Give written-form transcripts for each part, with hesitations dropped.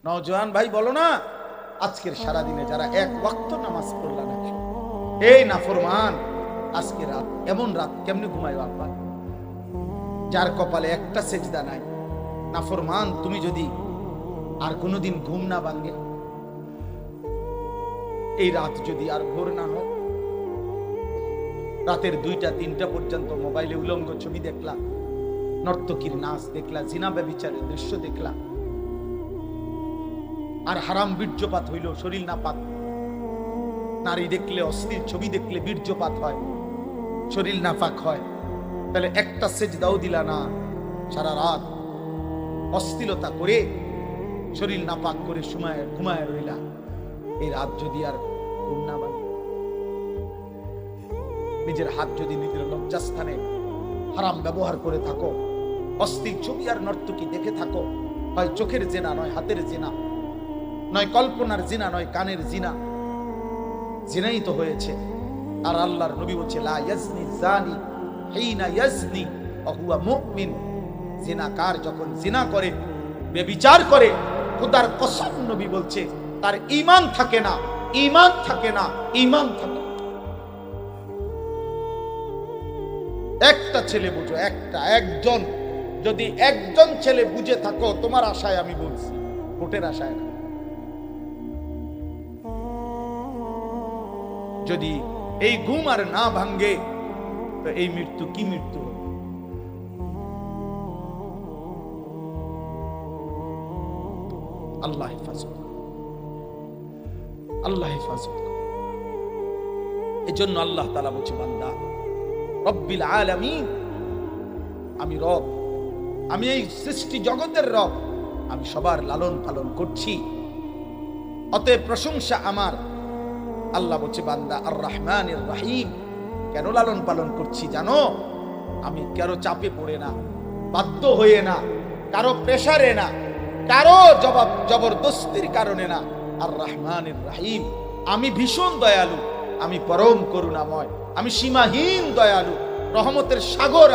নওজোয়ান ভাই বলো না, আজকের সারাদিনে যারা এক ওয়াক্ত নামাজ পড়লা না, এই নাফরমান, আজকে রাত এমন রাত কেমনে ঘুমায় আব্বা? যার কপালে একটা সেজদা নাই। নাফরমান, তুমি যদি আর কোনোদিন ঘুম না ভাঙে, এই রাত যদি আর ভোর না হয়, রাতের 2টা 3টা পর্যন্ত মোবাইলে উলঙ্গ ছবি দেখলা, নর্তকীর নাচ দেখলা, জিনা ব্যভিচারের দৃশ্য দেখলা, আর হারাম বীর্যপাত হইল, শরীর নাপাক। নারী দেখলে, অশ্লীল ছবি দেখলে বীর্যপাত হয়, শরীর নাপাক হয়। তাহলে একটা সেজদাও দিলা না, সারা রাত অশ্লীলতা করে, শরীর নাপাক করে ঘুমায় রইলা। এই রাত যদি আর ঘুম না ভাঙে, নিজের হাত যদি নিজের লজ্জাস্থানে হারাম ব্যবহার করে থাকো, অশ্লীল ছবি আর নর্তকী দেখে থাকো, হয় চোখের জিনা, নয় হাতের জিনা, নয় কল্পনার জিনা, নয় কানের জিনা, জিনাই তো হয়েছে। আর আল্লাহর নবী বলছে, লা ইয়াজনি জানি হিনা ইয়াজনি ওয়া হুয়া মুমিন। জিনাকার যখন জিনা করে, ব্যভিচার করে, খোদার কসম নবী বলছে তার ঈমান থাকে না, ঈমান থাকে না, ঈমান থাকে। একটা ছেলে বুঝো, একজন, যদি একজন ছেলে বুঝে থাকো, তোমার আশায় আমি বলছি, ভোটের আশায় না। যদি এই ঘুম আর না ভাঙ্গে, তো এই মৃত্যু কি মৃত্যু হবে? আল্লাহ হেফাজত, আল্লাহ হেফাজত। এজন্য আল্লাহ তাআলা বলছে, বান্দা, রব্বিল আলামিন, আমি রব, আমি এই সৃষ্টি জগতের রব, আমি সবার লালন পালন করছি, অতএব প্রশংসা আমার। আল্লাহ বলছে, বান্দা, আর রহমানির রহিম। কেন লালন পালন করছি জানো? আমি কারো চাপে পড়ে না, বাধ্য হয়ে না, কারো প্রেসারে না, কারো জবরদস্তির কারণে না। আর রহমানির রহিম, আমি ভীষণ দয়ালু, আমি পরম করুণাময়, আমি সীমাহীন দয়ালু, রহমতের সাগর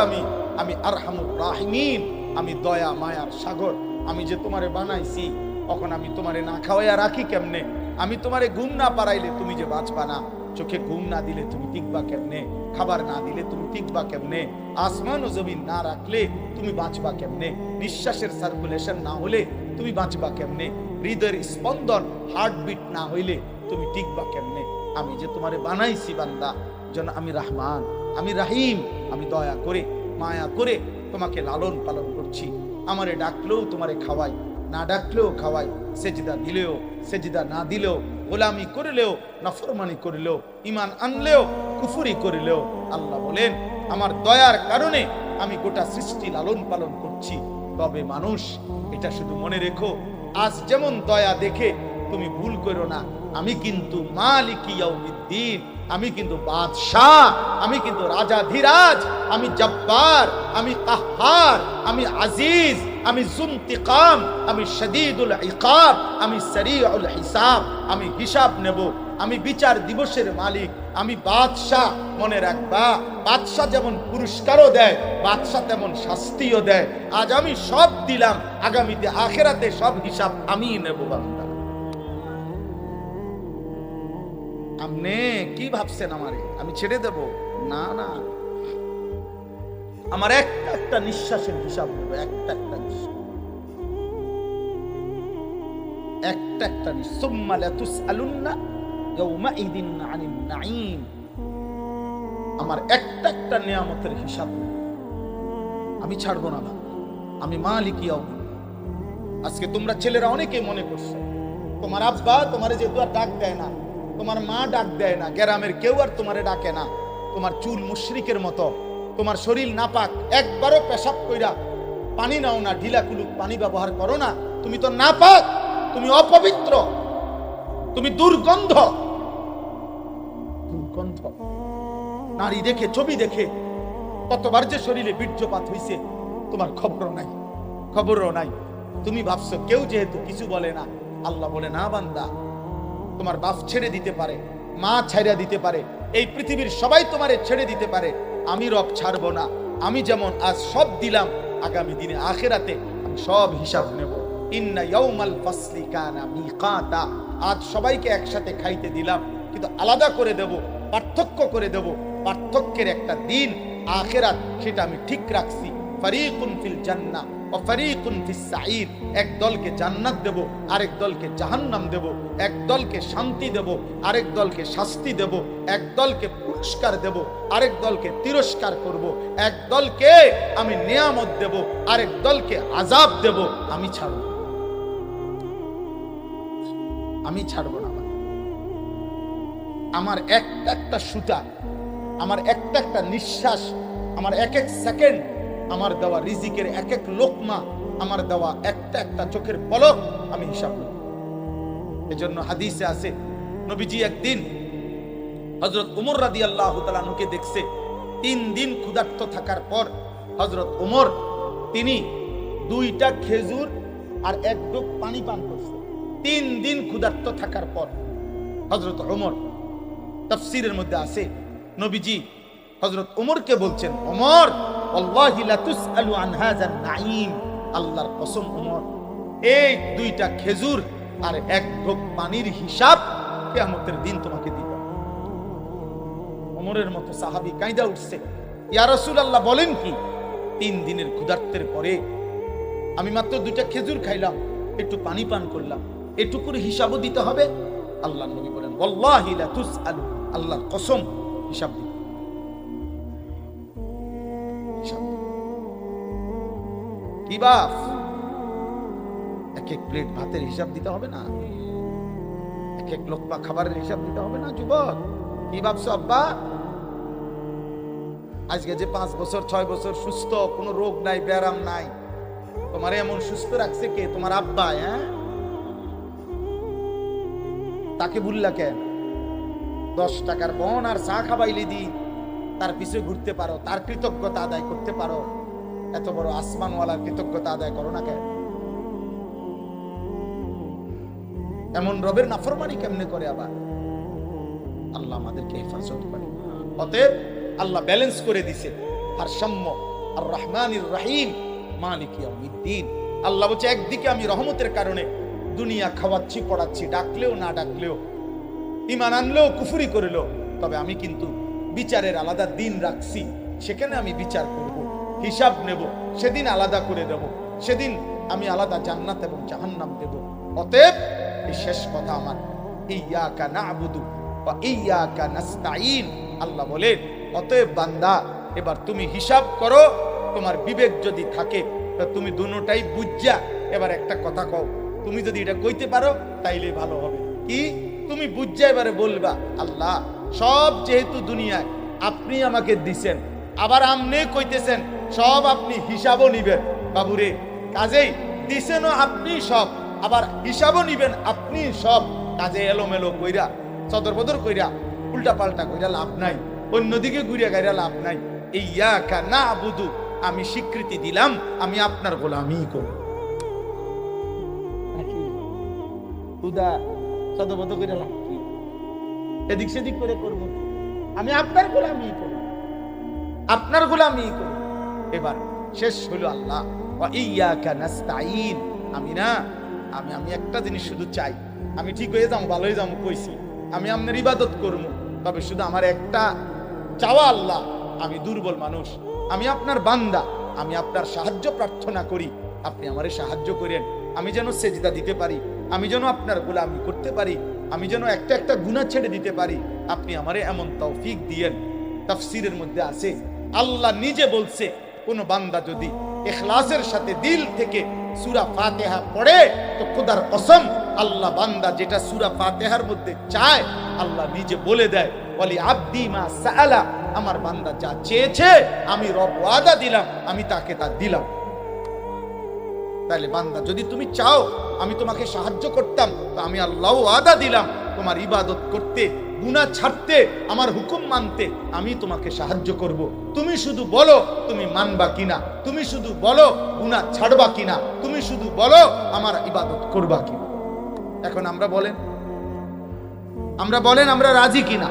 আমি আরহামুর রাহিমিন, আমি দয়া মায়ার সাগর। আমি যে তোমারে বানাইছি, তখন আমি তোমারে না খাওয়াইয়া রাখি কেমনে? আমি তোমারে ঘুম না পারাইলে তুমি যে বাঁচবা না, চোখে ঘুম না দিলে তুমি টিকবা কেমনে? খাবার না দিলে তুমি টিকবা কেমনে? আসমান ও জমিন না রাখলে তুমি বাঁচবা কেমনে? নিঃশ্বাসের সার্কুলেশন না হলে তুমি বাঁচবা কেমনে? হৃদয়ের স্পন্দন, হার্টবিট না হইলে তুমি টিকবা কেমনে? আমি যে তোমারে বানাইছি বান্দা, যেন আমি রহমান, আমি রাহিম, আমি দয়া করে, মায়া করে তোমাকে লালন পালন করছি। আমারে ডাকলেও তোমারে খাওয়াই, না ডাকলেও খাওয়াই, সেজদা দিলেও, সেজদা না দিলেও, গোলামি করলেও, নাফরমানি করলেও, ঈমান আনলেও, কুফরি করলেও, আল্লাহ বলেন আমার দয়ার কারণে আমি গোটা সৃষ্টি লালন পালন করছি। তবে মানুষ, এটা শুধু মনে রেখো, আজ যেমন দয়া দেখে তুমি ভুল করো না, আমি কিন্তু মালিকি ইয়াউমিদ্দিন, আমি কিন্তু বাদশাহ, আমি কিন্তু রাজাধিরাজ, আমি জব্বার, আমি কাহ্হার, আমি আজিজ, আমি যুনতিকাম, আমি শদীদুল ইকাব, আমি সরিউল হিসাব। আমি হিসাব নেব, আমি বিচার দিবসের মালিক, আমি বাদশাহ। মনে রাখবা, বাদশাহ যেমন পুরস্কারও দেয়, বাদশাহ তেমন শাস্তিও দেয়। আজ আমি সব দিলাম, আগামীতে আখিরাতে সব হিসাব আমি নেব বান্দা। আপনি কি ভাবছেন আমারে আমি ছেড়ে দেব? না না, আমার একটা নিঃশ্বাসের হিসাব নেব, একটা নিঃশ্বাস, একটা নিঃশ্বাস। সুম্মা লাতুসআলুন্না ইয়াউমাইদিন আনিন নাঈম। আমার একটা নিয়ামতের হিসাব নেব, আমি ছাড়বো না। আমি মালিক ইয়াউমিদ্দিন। আজকে তোমরা ছেলেরা অনেকে মনে করছো তোমার আব্বা তোমারে যেহেতু আর ডাক দেয় না, তোমার মা ডাক দেয় না, গ্রামের কেউ আর তোমারে ডাকে না, তোমার চুল মুশরিকের মতো, তোমার শরীর নাপাক, একবারও পেশাব কইরা পানি নাও না, ঢিলা কুলুক পানি ব্যবহার করো না, তুমি তো নাপাক, তুমি অপবিত্র, তুমি দুর্গন্ধ। নারী দেখে, ছবি দেখে কতবার যে শরীরে বীর্যপাত হইছে তোমার খবরও নাই। তুমি ভাবছো কেউ যেহেতু কিছু বলে না, আল্লাহ বলে না বান্দা, তোমার বাপ ছেড়ে দিতে পারে, মা ছেড়ে দিতে পারে, এই পৃথিবীর সবাই তোমারে ছেড়ে দিতে পারে, আমি রব ছাড়বো না। আমি যেমন আজ সব দিলাম, আগামী দিনে আখিরাতে আমি সব হিসাব নেব। ইন্না ইয়াউমাল ফাসলি কানা মিকাতা, আজ সবাইকে একসাথে খাইতে দিলাম, কিন্তু আলাদা করে দেব, পার্থক্য করে দেব। পার্থক্যের একটা দিন আখিরাত, সেটা আমি ঠিক রাখছি। ফারিকুন ফিল জান্নাহ ওয়া ফারিকুন ফিস সাঈর, এক দলকে জান্নাত দেব, আরেক দলকে জাহান্নাম দেব। এক দলকে শান্তি দেব, আরেক দলকে শাস্তি দেব। এক দলকে পুরস্কার দেব, আরেক দলকে তিরস্কার করব। এক দলকে আমি নিয়ামত দেব, আরেক দলকে আযাব দেব। আমি ছাড়ব, আমি ছাড়ব না। আমার একটা একটা সুতা, আমার একটা একটা নিঃশ্বাস, আমার এক এক সেকেন্ড, আমার দেওয়া রিজিকের এক এক লোকমা, আমার দেওয়া একটা একটা চোখের পলক আমি হিসাব করব। এজন্য হাদিসে আছে, নবীজি একদিন হযরত ওমর রাদিয়াল্লাহু তাআলা আনহুকে দেখছে 3 দিন ক্ষুধার্ত থাকার পর হযরত ওমর তিনি 2টা খেজুর আর 1 ঢোক পানি পান করছে। 3 দিন ক্ষুধার্ত থাকার পর হযরত ওমর, তাফসীরের মধ্যে আছে নবীজি হযরত ওমরকে বলছেন, ওমর আল্লাহি লা তুসআলু আন হাযান নাঈম, আল্লাহর কসম ওমর, এই 2টা খেজুর আর 1 ঢোক পানির হিসাব কিয়ামতের দিন তোমাকে দিব। ওমরের মতো সাহাবী কাঁদা উঠছে, ইয়া রাসূলুল্লাহ বলেন কি, 3 দিনের ক্ষুধার্তের পরে আমি মাত্র 2টা খেজুর খাইলাম, একটু পানি পান করলাম, এটুকুর হিসাবও দিতে হবে? আল্লাহর নবী বলেন, ওয়াল্লাহি লা তুসআলু, আল্লাহর কসম হিসাব দিতে। কি বাপ, এক এক প্লেট ভাতের হিসাব দিতে হবে না? এক এক লোকমা খাবারের হিসাব দিতে হবে না? যুবক কি ভাবছো আব্বা? আজকে যে 5 বছর 6 বছর সুস্থ, কোনো রোগ নাই, ব্যারাম নাই, তোমার এমন সুস্থ রাখছে কে? তোমার আব্বা। হ্যাঁ, তাকে বললা কেন? 10 টাকার বন আর চা খাবাইলে দি, তার পিছে ঘুরতে পারো, তার কৃতজ্ঞতা আদায় করতে পারো, এত বড় আসমানওয়ালার কৃতজ্ঞতা আদায় করো না কেন? এমন রবের নাফরমানি কেমনে করে আবার? আল্লাহ আমাদেরকে হেফাজত করে। অতএব আল্লাহ ব্যালেন্স করে দিছে, ভারসাম্য। আর রহমানির রহিম মালিক ইয়াউমিদ্দিন। আল্লাহ বলছে, একদিকে আমি রহমতের কারণে দুনিয়া খাওয়াচ্ছি, পড়াচ্ছি, ডাকলেও না ডাকলেও, ঈমান আনলেও কুফরি করলেও, তবে আমি কিন্তু বিচারের আলাদা দিন রাখছি, সেখানে আমি বিচার করব, হিসাব নেব, সেদিন আলাদা করে দেব, সেদিন আমি আলাদা জান্নাত এবং জাহান্নাম দেব। অতএব এই শেষ কথা আমার, ইয়্যাকা না'বুদু ওয়া ইয়্যাকা নাস্তাঈন। আল্লাহ বলেন, অতএব বান্দা, এবার তুমি হিসাব করো, তোমার বিবেক যদি থাকে তুমি দুটোটাই বুঝা এবার একটা কথা কও। তুমি যদি এটা কইতে পারো তাইলে ভালো হবে। কি? তুমি বুঝা এবারে বলবা, আল্লাহ সব যেহেতু দুনিয়ায় আপনি আমাকে দিছেন, আবার আমনে কইতেছেন সব আপনি হিসাবও নিবেন। বাবুরে, কাজেই দিছেনও আপনি সব, আবার হিসাবও নিবেন আপনি সব। কাজে এলোমেলো কইরা, সদর বদর কইরা, উল্টা পাল্টা কইরা লাভ নাই, অন্যদিকে ঘুরিয়া গাইরা লাভ নাই। ইয়্যাকা না'বুদু, আমি স্বীকৃতি দিলাম আমি আপনার গোলামি করব। খুদা সদর বদর কইরা লাভ কি? এদিক সেদিক করে করব, আমি আপনার গোলামি করব, আপনার গোলামি করব। এবার শেষ হলো আল্লাহ ওয়া ইয়্যাকা নাস্তাঈন। আমি না, আমি একটা জিনিস শুধু চাই, আমি ঠিক হয়ে যাবো, ভালো হয়ে যাবো কইছি, আমি আপনার ইবাদত করবো, তবে শুধু আমার একটা চাওয়া, আল্লাহ আমি দুর্বল মানুষ, আমি আপনার বান্দা, আমি আপনার সাহায্য প্রার্থনা করি, আপনি আমারে সাহায্য করেন, আমি যেন সেজদা দিতে পারি, আমি যেন আপনার গোলামি করতে পারি, আমি যেন একটা একটা গুনাহ ছেড়ে দিতে পারি, আপনি আমারে এমন তৌফিক দিয়েন। তাফসীরের মধ্যে আছে, আল্লাহ নিজে বলছে, কোন বান্দা যদি ইখলাসের সাথে দিল থেকে সূরা ফাতিহা পড়ে, তো খোদার কসম আল্লাহ বান্দা যেটা সূরা ফাতিহার মধ্যে চায়, আল্লাহ নিজে বলে দেয়, ওয়ালি আবদি মা সাআলা, আমার বান্দা যা চেয়েছে আমি রব ওয়াদা দিলাম, আমি তাকে তা দিলাম। তাহলে বান্দা, যদি তুমি চাও আমি তোমাকে সাহায্য করতাম, তো আমি আল্লাহ ওয়াদা দিলাম তোমার ইবাদত করতে, গুনাহ ছাড়তে, আমার হুকুম মানতে আমি তোমাকে সাহায্য করব। তুমি শুধু বলো তুমি মানবা কিনা, তুমি শুধু বলো গুনাহ ছাড়বা কিনা, তুমি শুধু বলো আমার ইবাদত করবা কিনা। এখন আমরা বলেন আমরা রাজি কিনা,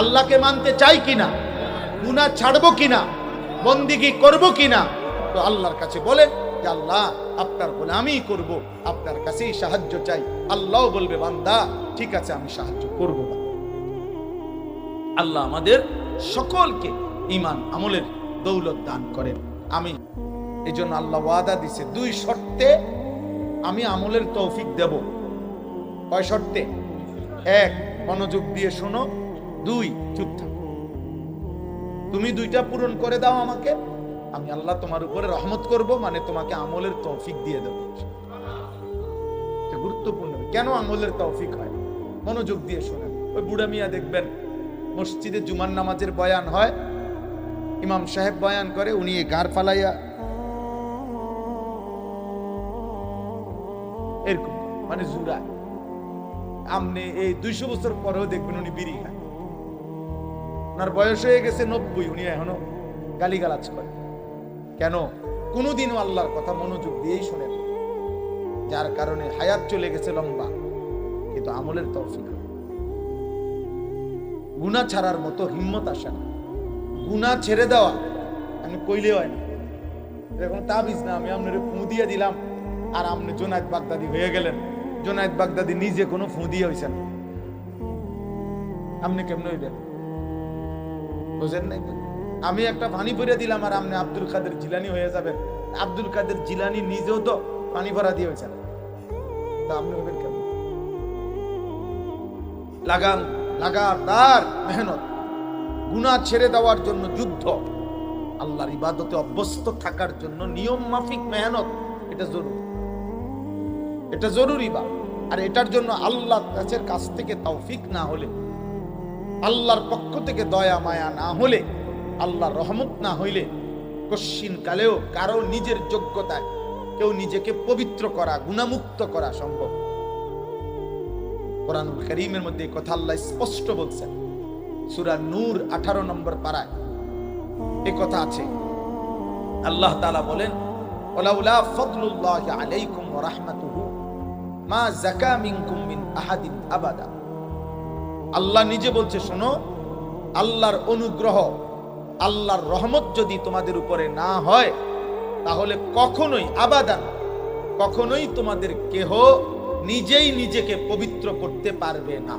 আল্লাহকে মানতে চাই কিনা, গুনাহ ছাড়বো কিনা, বন্দিগি করব কিনা? তো আল্লাহর কাছে বলেন যে আল্লাহ আপনার গোলামি করব, আপনার কাছেই সাহায্য চাই। আল্লাহ বলবে বান্দা ঠিক আছে আমি সাহায্য করব। আল্লাহ আমাদের সকলকে ঈমান আমলের দৌলত দান করেন। আমি এই জন্য আল্লাহ ওয়াদা দিছে 2 শর্তে আমি আমলের তৌফিক দেব। কয় শর্তে? 1 মনোযোগ দিয়ে শোনো, 2 চুপ থাকো। তুমি 2টা পূরণ করে দাও আমাকে, আমি আল্লাহ তোমার উপরে রহমত করব, মানে তোমাকে আমলের তৌফিক দিয়ে দেব। এটা গুরুত্বপূর্ণ। কেন আমলের তৌফিক হয়? মনোযোগ দিয়ে শোনেন। ওই বুড়া মিয়া দেখবেন মসজিদে জুমার নামাজের বয়ান হয়, ইমাম সাহেব বয়ান করে, উনি গার ফালাইয়া এরকম মানে জুড়ায়। আপনি এই 200 বছর পরেও দেখবেন উনি বিড়ি খায়। ওনার বয়স হয়ে গেছে 90, উনি এখনো গালিগালাজ করে। কেন? কোনোদিনও আল্লাহর কথা মনোযোগ দিয়েই শোনেন, যার কারণে হায়াত চলে গেছে লম্বা, কিন্তু আমলের তৌফিক। গুনাহ ছাড়ার মতো হিম্মত আসে না। গুনাহ ছেড়ে দেওয়া আমি কইলে হয় না। এরকম তাবিজ না, আমি আপনার ফু দিয়ে দিলাম আর আপনি জোনায়েদ বাগদাদি হয়ে গেলেন। জোনায়েদ বাগদাদি নিজে কোনো ফু দিয়ে হয়েছেন, আপনি কেমন হইবেন? বুঝেন নাই? আমি একটা পানি ভরে দিলাম আর আপনি আব্দুল কাদের জিলানি হয়ে যাবেন। আব্দুল কাদের জিলানি নিজেও তো পানি ভরা দিয়ে হয়েছেন, তা আপনি হবেন কেমন? লাগাতার মেহনত, গুনাহ ছেড়ে দেওয়ার জন্য যুদ্ধ, আল্লাহর ইবাদতে অভ্যস্ত থাকার জন্য নিয়ম মাফিক মেহনত, এটা জরুরি। এটা জরুরি বা আর এটার জন্য আল্লাহর কাছ থেকে তৌফিক না হলে, আল্লাহর পক্ষ থেকে দয়া মায়া না হলে, আল্লাহর রহমত না হইলে কশিন কালেও কারো নিজের যোগ্যতায় কেউ নিজেকে পবিত্র করা, গুনাহমুক্ত করা সম্ভব। কোরআনুল কারীমের মধ্যে এই কথা আল্লাহ স্পষ্ট বলছেন। সূরা নূর 18 নম্বর পারায় এই কথা আছে। আল্লাহ তাআলা বলেন, ওয়ালাউলা ফাদলুল্লাহি আলাইকুম ওয়া রাহমাতুহু মা যাকা মিনকুম মিন আহাদিন আবাদা। আল্লাহ নিজে বলছে, শোনো, আল্লাহর অনুগ্রহ, আল্লাহর রহমত যদি তোমাদের উপরে না হয়, তাহলে কখনোই আবাদান, কখনোই তোমাদের কেহ নিজেই নিজেকে পবিত্র করতে পারবে না।